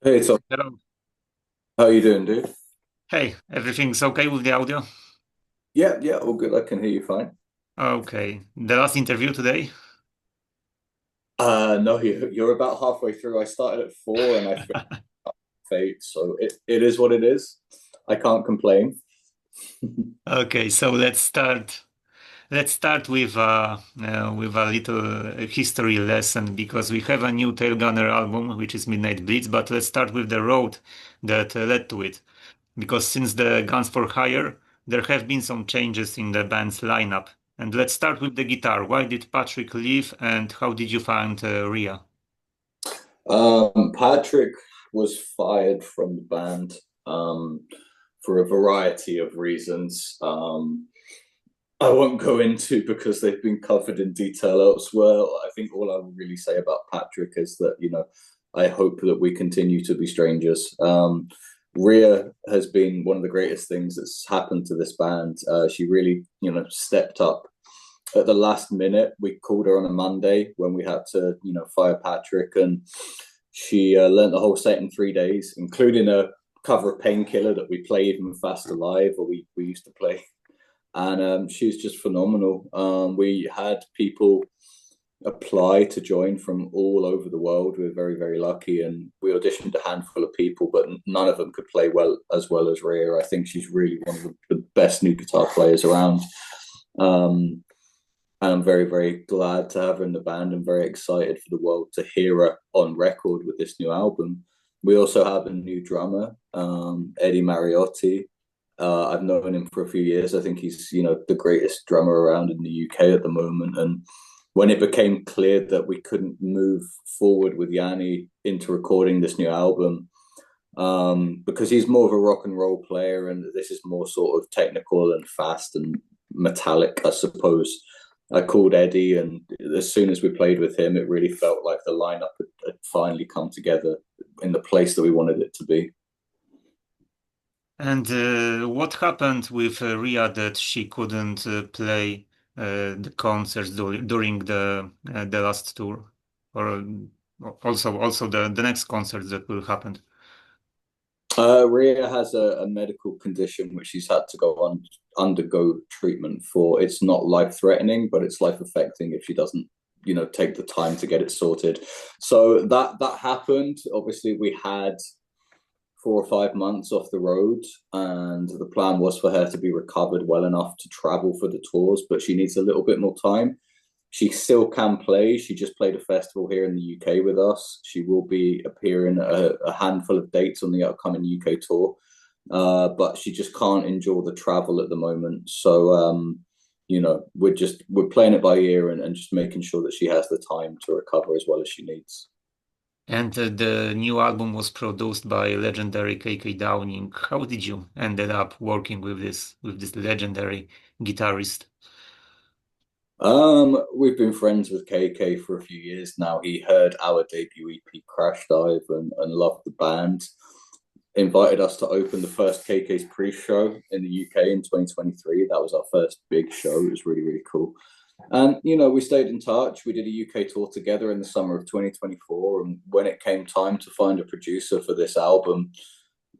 Hey Tom, Hello. how you doing, dude? Hey, everything's okay with the audio? Yeah, yeah, all good. I can hear you fine. Okay. The last interview today? No, you're about halfway through. I started at 4 and I finished at 8, so it is what it is. I can't complain. Okay, so let's start. Let's start with a little history lesson because we have a new TAILGUNNER album, which is Midnight Blitz. But let's start with the road that led to it. Because since the Guns for Hire, there have been some changes in the band's lineup. And let's start with the guitar. Why did Patrick leave, and how did you find Rhea? Patrick was fired from the band um, for a variety of reasons. I won't go into because they've been covered in detail elsewhere. I think all I will really say about Patrick is that, I hope that we continue to be strangers. Rhea has been one of the greatest things that's happened to this band. She really, stepped up at the last minute. We called her on a Monday when we had to, fire Patrick, and she learned the whole set in 3 days, including a cover of Painkiller that we play even faster live, or we used to play, and she's just phenomenal. We had people apply to join from all over the world. We were very, very lucky, and we auditioned a handful of people, but none of them could play as well as Rhea. I think she's really one of the best new guitar players around. Um, and I'm very, very glad to have her in the band and very excited for the world to hear her on record with this new album. We also have a new drummer, Eddie Mariotti. I've known him for a few years. I think he's, the greatest drummer around in the UK at the moment. And when it became clear that we couldn't move forward with Yanni into recording this new album, because he's more of a rock and roll player, and this is more sort of technical and fast and metallic, I suppose. I called Eddie, and as soon as we played with him, it really felt like the lineup had finally come together in the place that we wanted it to be. And what happened with Ria that she couldn't play the concerts during the last tour, or also the next concerts that will happen? Rhea has a medical condition which she's had to go on undergo treatment for. It's not life threatening, but it's life affecting if she doesn't, take the time to get it sorted. So that happened. Obviously, we had 4 or 5 months off the road, and the plan was for her to be recovered well enough to travel for the tours, but she needs a little bit more time. She still can play. She just played a festival here in the UK with us. She will be appearing at a handful of dates on the upcoming UK tour, but she just can't endure the travel at the moment. So, we're playing it by ear, and just making sure that she has the time to recover as well as she needs. And the new album was produced by legendary KK Downing. How did you ended up working with this legendary guitarist? We've been friends with KK for a few years now. He heard our debut EP Crash Dive and loved the band. Invited us to open the first KK's pre-show in the UK in 2023. That was our first big show. It was really, really cool. And we stayed in touch. We did a UK tour together in the summer of 2024. And when it came time to find a producer for this album,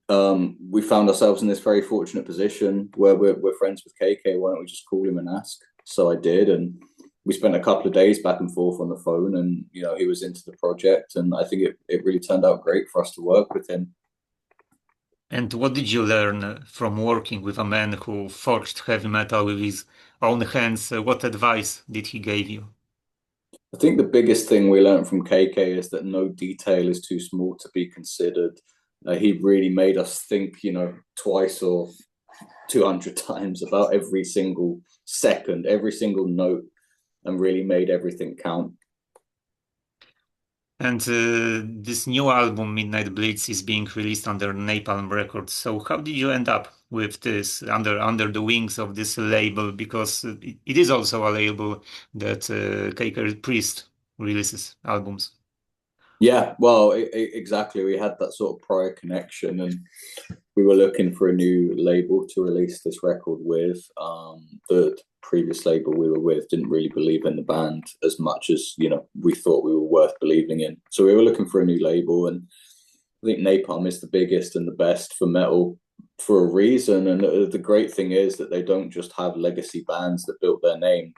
we found ourselves in this very fortunate position where we're friends with KK. Why don't we just call him and ask? So I did, and we spent a couple of days back and forth on the phone, and he was into the project, and I think it really turned out great for us to work with him. And what did you learn from working with a man who forged heavy metal with his own hands? What advice did he give you? I think the biggest thing we learned from KK is that no detail is too small to be considered. He really made us think, twice or 200 times about every single second, every single note, and really made everything count. And this new album, Midnight Blitz, is being released under Napalm Records. So how did you end up with this under the wings of this label? Because it is also a label that Kaker Priest releases albums. Yeah, well, exactly. We had that sort of prior connection, and we were looking for a new label to release this record with. The previous label we were with didn't really believe in the band as much as we thought we were worth believing in. So we were looking for a new label, and I think Napalm is the biggest and the best for metal for a reason. And the great thing is that they don't just have legacy bands that built their name.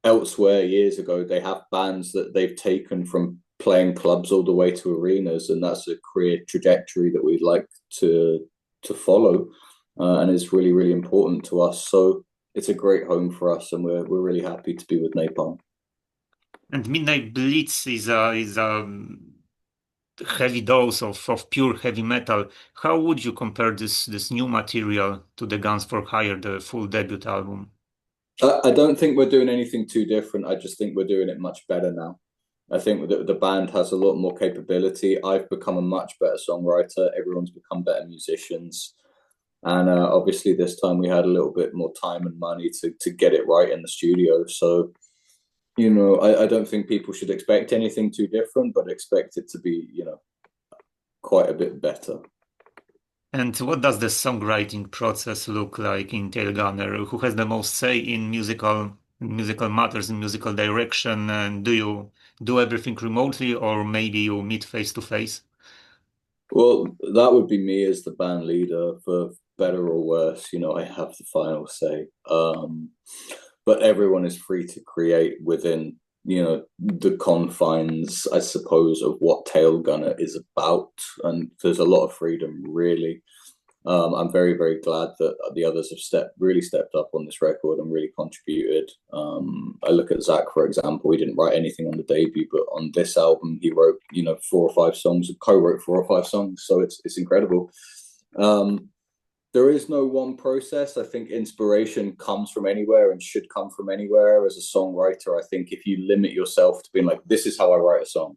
Elsewhere, years ago, they have bands that they've taken from playing clubs all the way to arenas, and that's a career trajectory that we'd like to follow, and it's really really important to us. So it's a great home for us, and we're really happy to be with Napalm. And Midnight Blitz is a heavy dose of pure heavy metal. How would you compare this new material to the Guns for Hire, the full debut album? I don't think we're doing anything too different. I just think we're doing it much better now. I think the band has a lot more capability. I've become a much better songwriter. Everyone's become better musicians. And obviously, this time we had a little bit more time and money to get it right in the studio. So, I don't think people should expect anything too different, but expect it to be, quite a bit better. And what does the songwriting process look like in TAILGUNNER? Who has the most say in musical matters, in musical direction? And do you do everything remotely, or maybe you meet face to face? Well, that would be me as the band leader, for better or worse. I have the final say. But everyone is free to create within, the confines, I suppose, of what Tail Gunner is about. And there's a lot of freedom, really. I'm very, very glad that the others have really stepped up on this record and really contributed. I look at Zach, for example. He didn't write anything on the debut, but on this album, he wrote, 4 or 5 songs, co-wrote 4 or 5 songs. So it's incredible. There is no one process. I think inspiration comes from anywhere and should come from anywhere. As a songwriter, I think if you limit yourself to being like, this is how I write a song,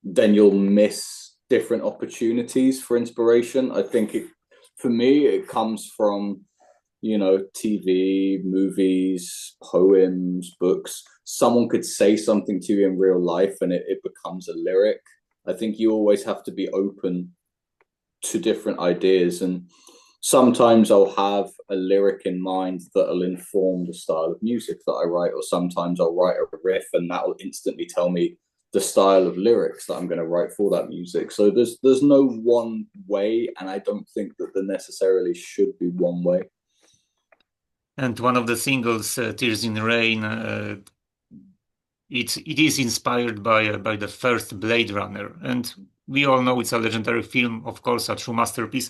then you'll miss different opportunities for inspiration. I think for me, it comes from, TV, movies, poems, books. Someone could say something to you in real life and it becomes a lyric. I think you always have to be open to different ideas. And sometimes I'll have a lyric in mind that'll inform the style of music that I write, or sometimes I'll write a riff and that'll instantly tell me the style of lyrics that I'm going to write for that music. So there's no one way, and I don't think that there necessarily should be one way. And one of the singles, "Tears in the Rain," it is inspired by the first Blade Runner, and we all know it's a legendary film, of course, a true masterpiece.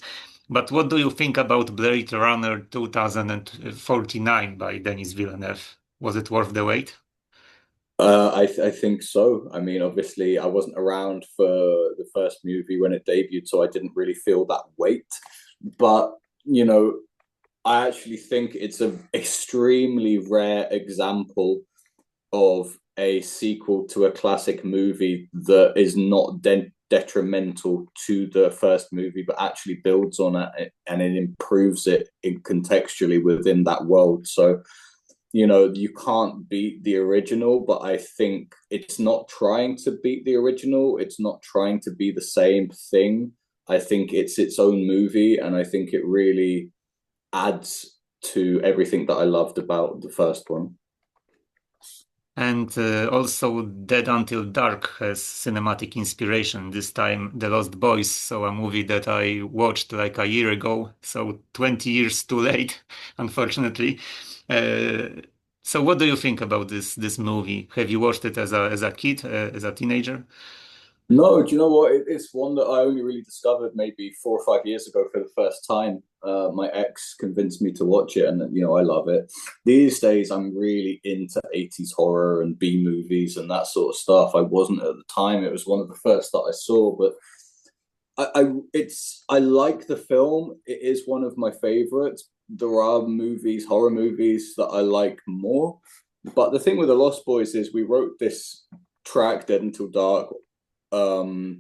But what do you think about Blade Runner 2049 by Denis Villeneuve? Was it worth the wait? I think so. I mean, obviously, I wasn't around for the first movie when it debuted, so I didn't really feel that weight. But I actually think it's an extremely rare example of a sequel to a classic movie that is not detrimental to the first movie, but actually builds on it and it improves it contextually within that world. So you can't beat the original, but I think it's not trying to beat the original. It's not trying to be the same thing. I think it's its own movie, and I think it really adds to everything that I loved about the first one. And also, Dead Until Dark has cinematic inspiration, this time The Lost Boys, so a movie that I watched like a year ago, so 20 years too late, unfortunately. So what do you think about this movie? Have you watched it as a kid, as a teenager? No, do you know what? It's one that I only really discovered maybe 4 or 5 years ago for the first time. My ex convinced me to watch it, and I love it. These days, I'm really into 80s horror and B movies and that sort of stuff. I wasn't at the time. It was one of the first that I saw, but I like the film. It is one of my favorites. There are horror movies that I like more. But the thing with the Lost Boys is we wrote this track, Dead Until Dark. um,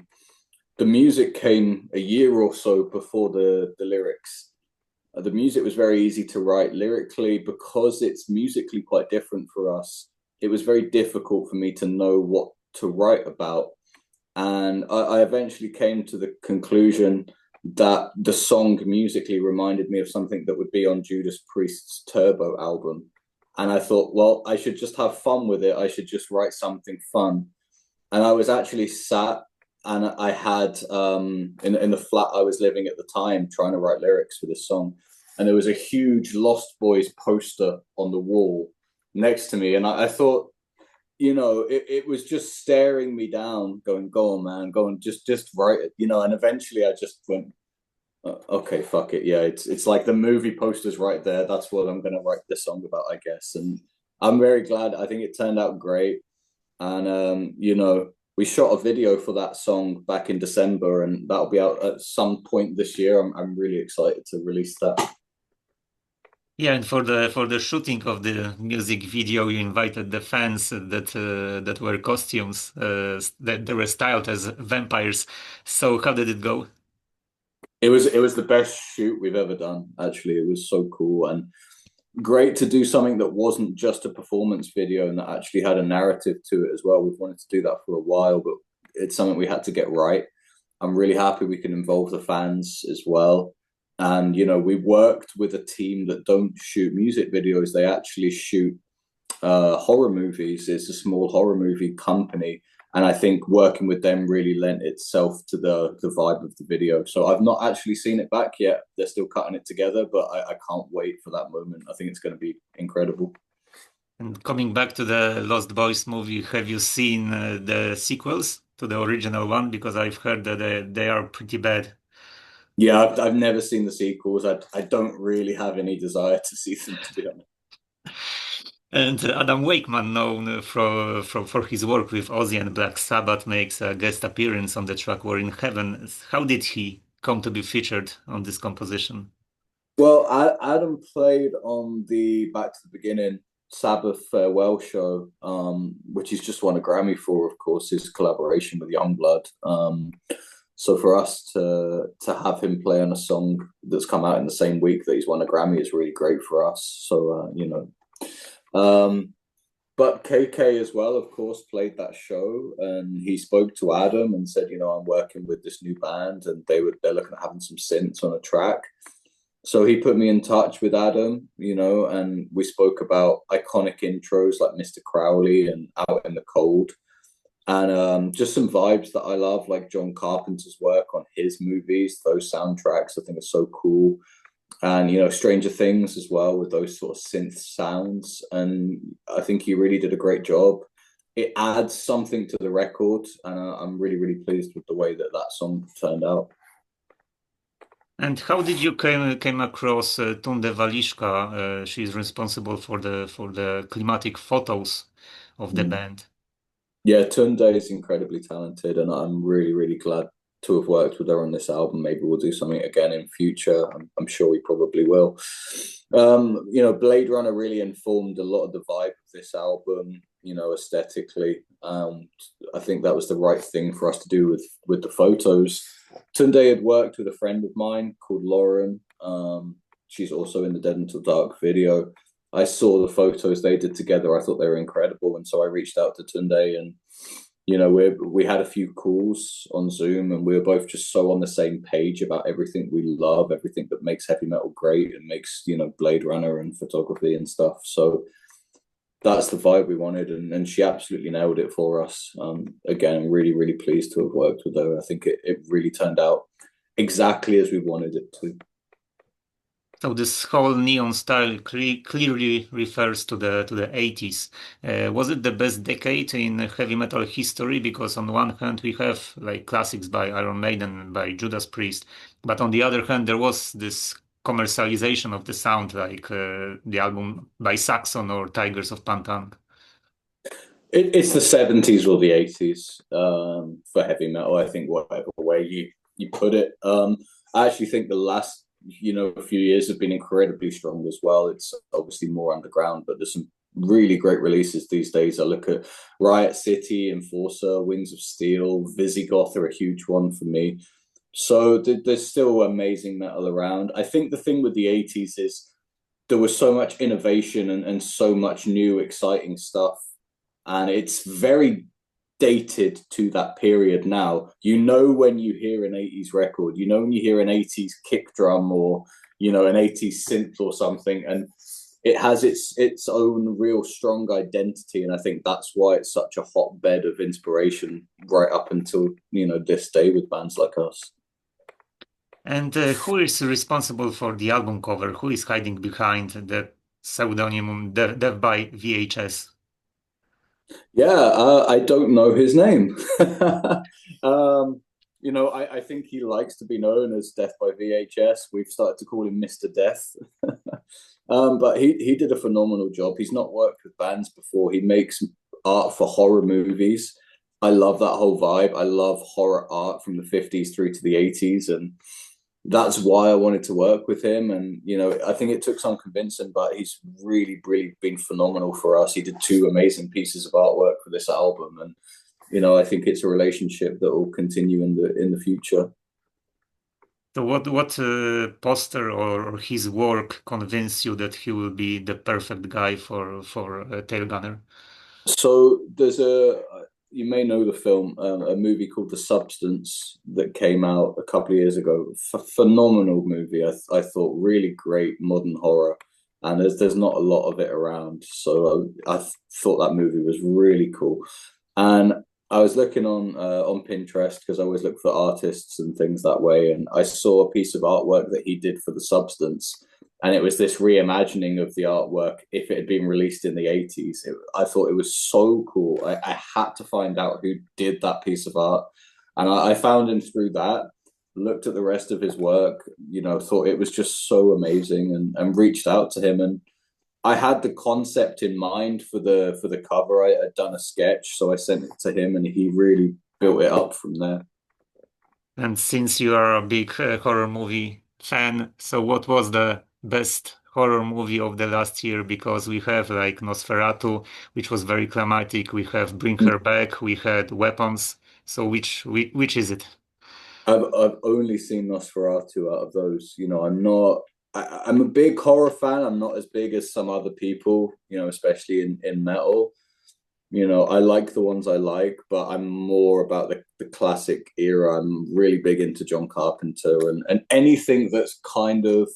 the music came a year or so before the lyrics. The music was very easy to write lyrically because it's musically quite different for us. It was very difficult for me to know what to write about. And I eventually came to the conclusion that the song musically reminded me of something that would be on Judas Priest's Turbo album. And I thought, well, I should just have fun with it. I should just write something fun. And I was actually sat and I had in the flat I was living at the time trying to write lyrics for this song, and there was a huge Lost Boys poster on the wall next to me, and I thought, it was just staring me down, going, "Go on, man, go on, just write it," And eventually, I just went, "Okay, fuck it, yeah." It's like the movie poster's right there. That's what I'm gonna write the song about, I guess. And I'm very glad. I think it turned out great. And we shot a video for that song back in December, and that'll be out at some point this year. I'm really excited to release that. Yeah, and for the shooting of the music video, you invited the fans that wear costumes that they were styled as vampires. So how did it go? It was the best shoot we've ever done. Actually, it was so cool and great to do something that wasn't just a performance video and that actually had a narrative to it as well. We've wanted to do that for a while, but it's something we had to get right. I'm really happy we can involve the fans as well. And we worked with a team that don't shoot music videos; they actually shoot horror movies. It's a small horror movie company, and I think working with them really lent itself to the vibe of the video. So I've not actually seen it back yet. They're still cutting it together, but I can't wait for that moment. I think it's going to be incredible. And coming back to the Lost Boys movie, have you seen the sequels to the original one? Because I've heard that they are pretty bad. Yeah, I've never seen the sequels. I don't really have any desire to see them, to be honest. And Adam Wakeman, known for his work with Ozzy and Black Sabbath, makes a guest appearance on the track "We're in Heaven." How did he come to be featured on this composition? Well, Adam played on the Back to the Beginning Sabbath farewell show, which he's just won a Grammy for, of course, his collaboration with Youngblood. So for us to have him play on a song that's come out in the same week that he's won a Grammy is really great for us. So but KK as well, of course, played that show, and he spoke to Adam and said, I'm working with this new band, and they're looking at having some synths on a track. So he put me in touch with Adam, and we spoke about iconic intros like Mr. Crowley and Out in the Cold, and just some vibes that I love, like John Carpenter's work on his movies. Those soundtracks I think are so cool, and Stranger Things as well with those sort of synth sounds. And I think he really did a great job. It adds something to the record, and I'm really, really pleased with the way that that song turned out. And how did you came across Tunde Walishka? She's responsible for the climatic photos of the Mm. band. Yeah, Tunde is incredibly talented, and I'm really, really glad to have worked with her on this album. Maybe we'll do something again in future. I'm sure we probably will. Blade Runner really informed a lot of the vibe of this album, aesthetically. I think that was the right thing for us to do with the photos. Tunde had worked with a friend of mine called Lauren. She's also in the Dead Until Dark video. I saw the photos they did together. I thought they were incredible, and so I reached out to Tunde, and we had a few calls on Zoom, and we were both just so on the same page about everything we love, everything that makes heavy metal great and makes Blade Runner and photography and stuff. So that's the vibe we wanted, and she absolutely nailed it for us. Again, I'm really, really pleased to have worked with her. I think it really turned out exactly as we wanted it to. So this whole neon style clearly refers to the 80s. Was it the best decade in heavy metal history? Because on one hand we have like classics by Iron Maiden and by Judas Priest, but on the other hand there was this commercialization of the sound, like the album by Saxon or Tigers of Pantang. It's the 70s or the 80s for heavy metal. I think whatever way you put it. I actually think the last few years have been incredibly strong as well. It's obviously more underground, but there's some really great releases these days. I look at Riot City, Enforcer, Wings of Steel, Visigoth are a huge one for me. So there's still amazing metal around. I think the thing with the 80s is there was so much innovation and so much new, exciting stuff. And it's very dated to that period now. When you hear an 80s record, when you hear an 80s kick drum or, an 80s synth or something. And it has its own real strong identity, and I think that's why it's such a hotbed of inspiration right up until this day with bands like us. And who is responsible for the album cover? Who is hiding behind the pseudonym Dev by VHS? Yeah, I don't know his name. I think he likes to be known as Death by VHS. We've started to call him Mr. Death. But he did a phenomenal job. He's not worked with bands before. He makes art for horror movies. I love that whole vibe. I love horror art from the 50s through to the 80s. And that's why I wanted to work with him. And, I think it took some convincing, but he's really, really been phenomenal for us. He did two amazing pieces of artwork for this album. And, I think it's a relationship that will continue in the future. So what poster or his work convinced you that he will be the perfect guy for TAILGUNNER? So you may know the film, a movie called The Substance that came out a couple of years ago. Phenomenal movie. I thought really great modern horror, and there's not a lot of it around. So I thought that movie was really cool. And I was looking on Pinterest because I always look for artists and things that way, and I saw a piece of artwork that he did for The Substance, and it was this reimagining of the artwork if it had been released in the 80s. I thought it was so cool. I had to find out who did that piece of art, and I found him through that. Looked at the rest of his work, thought it was just so amazing, and reached out to him. And I had the concept in mind for the cover. I had done a sketch, so I sent it to him, and he really built it up from there. And since you are a big horror movie fan, so what was the best horror movie of the last year? Because we have like Nosferatu, which was very climatic. We have Bring Her Back. We had Weapons. So which is it? I've only seen Nosferatu out of those. I'm not. I'm a big horror fan. I'm not as big as some other people. Especially in metal. I like the ones I like, but I'm more about the classic era. I'm really big into John Carpenter and anything that's kind of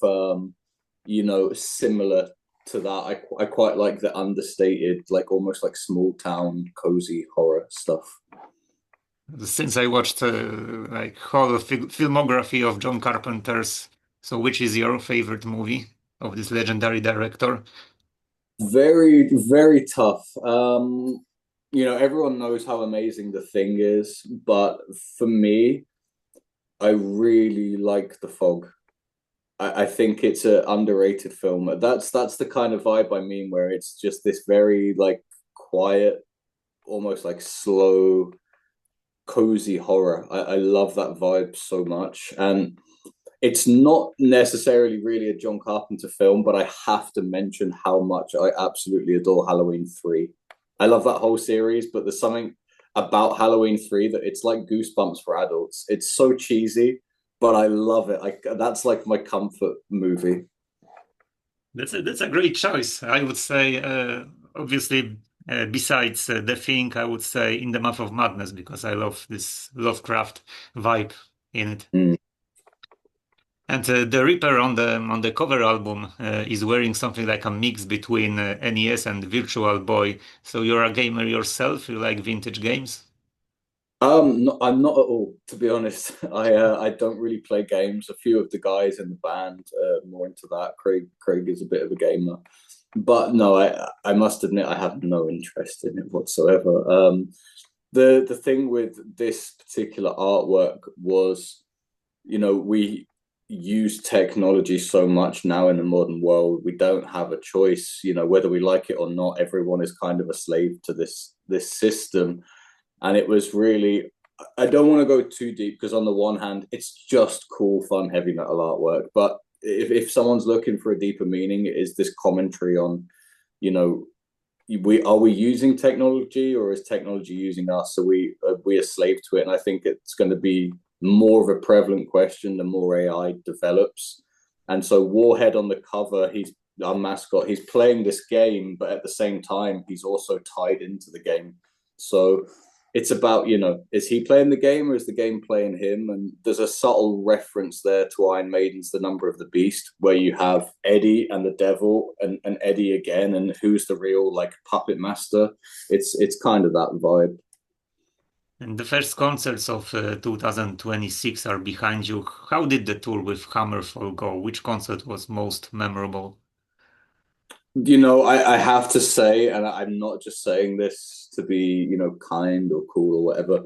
similar to that. I quite like the understated, like almost like small town cozy horror stuff. Since I watched like whole filmography of John Carpenter's, so which is your favorite movie of this legendary director? Very, very tough. Everyone knows how amazing The Thing is, but for me, I really like The Fog. I think it's an underrated film. That's the kind of vibe I mean, where it's just this very like quiet, almost like slow, cozy horror. I love that vibe so much. And it's not necessarily really a John Carpenter film, but I have to mention how much I absolutely adore Halloween 3. I love that whole series, but there's something about Halloween 3 that it's like Goosebumps for adults. It's so cheesy, but I love it. That's like my comfort movie. That's a great choice. I would say, obviously, besides The Thing, I would say In the Mouth of Madness because I love this Lovecraft vibe in it. Mm. And the Reaper on the cover album is wearing something like a mix between NES and Virtual Boy. So you're a gamer yourself. You like vintage games? No, I'm not at all, to be honest. I don't really play games. A few of the guys in the band are more into that. Craig is a bit of a gamer, but no, I must admit I have no interest in it whatsoever. The thing with this particular artwork was, we use technology so much now in the modern world. We don't have a choice. Whether we like it or not, everyone is kind of a slave to this system. And it was really, I don't want to go too deep because on the one hand, it's just cool, fun, heavy metal artwork. But if someone's looking for a deeper meaning, it is this commentary on, you know, we using technology or is technology using us? Are we a slave to it? And I think it's going to be more of a prevalent question the more AI develops. And so Warhead on the cover, he's our mascot. He's playing this game, but at the same time, he's also tied into the game. So it's about, is he playing the game or is the game playing him? And there's a subtle reference there to Iron Maiden's The Number of the Beast, where you have Eddie and the devil and Eddie again, and who's the real like puppet master. It's kind of that vibe. And the first concerts of 2026 are behind you. How did the tour with Hammerfall go? Which concert was most memorable? I have to say, and I'm not just saying this to be, kind or cool or whatever.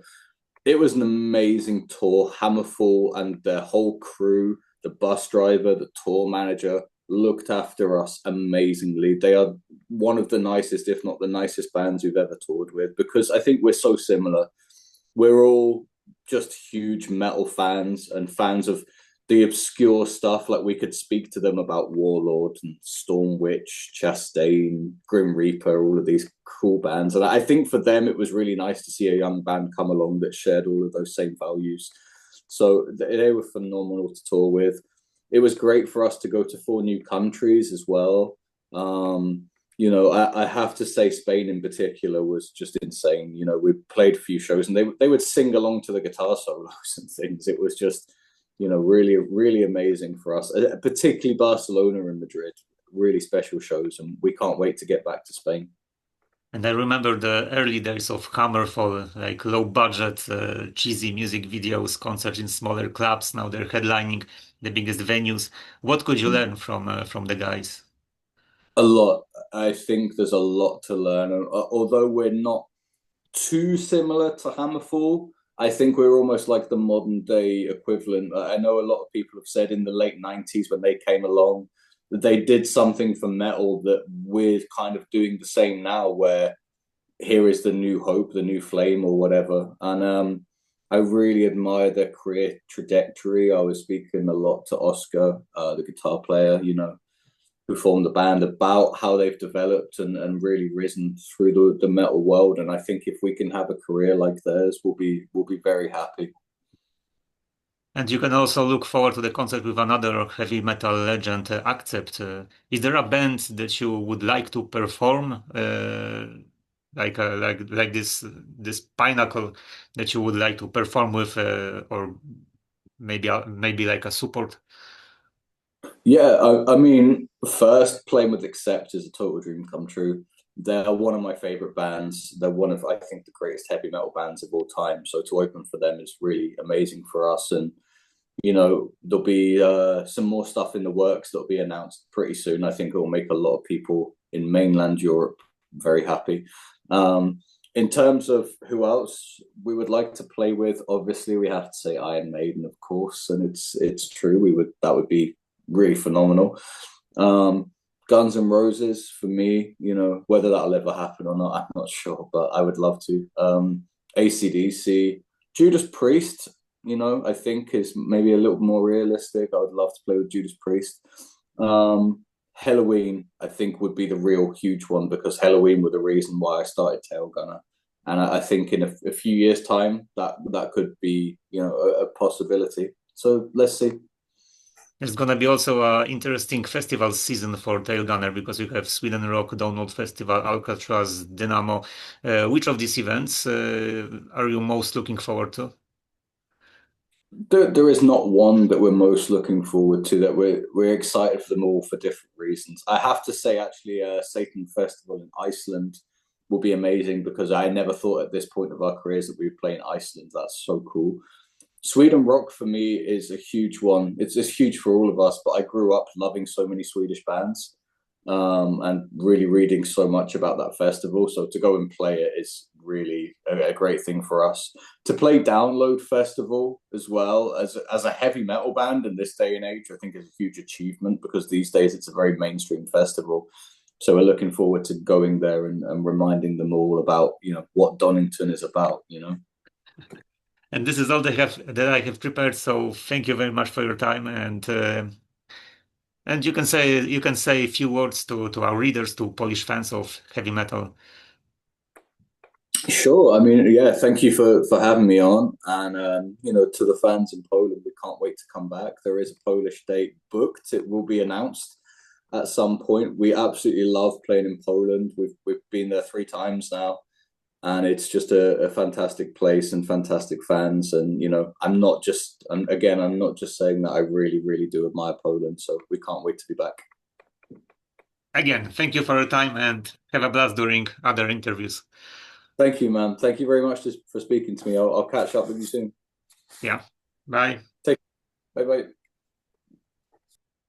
It was an amazing tour. Hammerfall and their whole crew, the bus driver, the tour manager, looked after us amazingly. They are one of the nicest, if not the nicest bands we've ever toured with, because I think we're so similar. We're all just huge metal fans and fans of the obscure stuff. Like we could speak to them about Warlord and Storm Witch, Chastain, Grim Reaper, all of these cool bands. And I think for them, it was really nice to see a young band come along that shared all of those same values. So they were phenomenal to tour with. It was great for us to go to 4 new countries as well. I have to say Spain in particular was just insane. We played a few shows and they would sing along to the guitar solos and things. It was just, really, really amazing for us, particularly Barcelona and Madrid, really special shows. And we can't wait to get back to Spain. And I remember the early days of Hammerfall, like low budget, cheesy music videos, concerts in smaller clubs. Now they're headlining the biggest venues. What could you learn from the guys? A lot. I think there's a lot to learn. Although we're not too similar to Hammerfall, I think we're almost like the modern day equivalent. I know a lot of people have said in the late 90s when they came along that they did something for metal that we're kind of doing the same now, where here is the new hope, the new flame, or whatever. And I really admire their career trajectory. I was speaking a lot to Oscar, the guitar player, who formed the band, about how they've developed and really risen through the metal world. And I think if we can have a career like theirs, we'll be very happy. And you can also look forward to the concert with another heavy metal legend, Accept. Is there a band that you would like to perform, like this pinnacle that you would like to perform with, or maybe like a support? Yeah, I mean, first playing with Accept is a total dream come true. They're one of my favorite bands. They're one of, I think, the greatest heavy metal bands of all time. So to open for them is really amazing for us. And there'll be some more stuff in the works that'll be announced pretty soon. I think it will make a lot of people in mainland Europe very happy. In terms of who else we would like to play with, obviously we have to say Iron Maiden, of course, and it's true. That would be really phenomenal. Guns N' Roses for me, whether that'll ever happen or not, I'm not sure, but I would love to. AC/DC, Judas Priest, I think is maybe a little more realistic. I would love to play with Judas Priest. Halloween, I think, would be the real huge one, because Halloween were the reason why I started TAILGUNNER. And I think in a few years' time, that could be, a possibility. So let's see. There's gonna be also an interesting festival season for TAILGUNNER because we have Sweden Rock, Download Festival, Alcatraz, Dynamo. Which of these events are you most looking forward to? There is not one that we're most looking forward to. That we're excited for them all for different reasons. I have to say, actually, Satan Festival in Iceland will be amazing, because I never thought at this point of our careers that we'd play in Iceland. That's so cool. Sweden Rock for me is a huge one. It's huge for all of us, but I grew up loving so many Swedish bands, and really reading so much about that festival. So to go and play it is really a great thing for us. To play Download Festival as well as a heavy metal band in this day and age, I think is a huge achievement, because these days it's a very mainstream festival. So we're looking forward to going there and reminding them all about, what Donington is about. And this is all that I have prepared. So thank you very much for your time, and you can say a few words to our readers, to Polish fans of heavy metal. Sure. I mean, yeah, thank you for having me on. And, to the fans in Poland, we can't wait to come back. There is a Polish date booked. It will be announced at some point. We absolutely love playing in Poland. We've been there 3 times now. and it's just a fantastic place and fantastic fans. And I'm not just, and again, I'm not just saying that. I really, really do admire Poland. So we can't wait to be back. Again, thank you for your time and have a blast during other interviews. Thank you, man. Thank you very much for speaking to me. I'll catch up with you soon. Yeah. Bye. Take. Bye bye.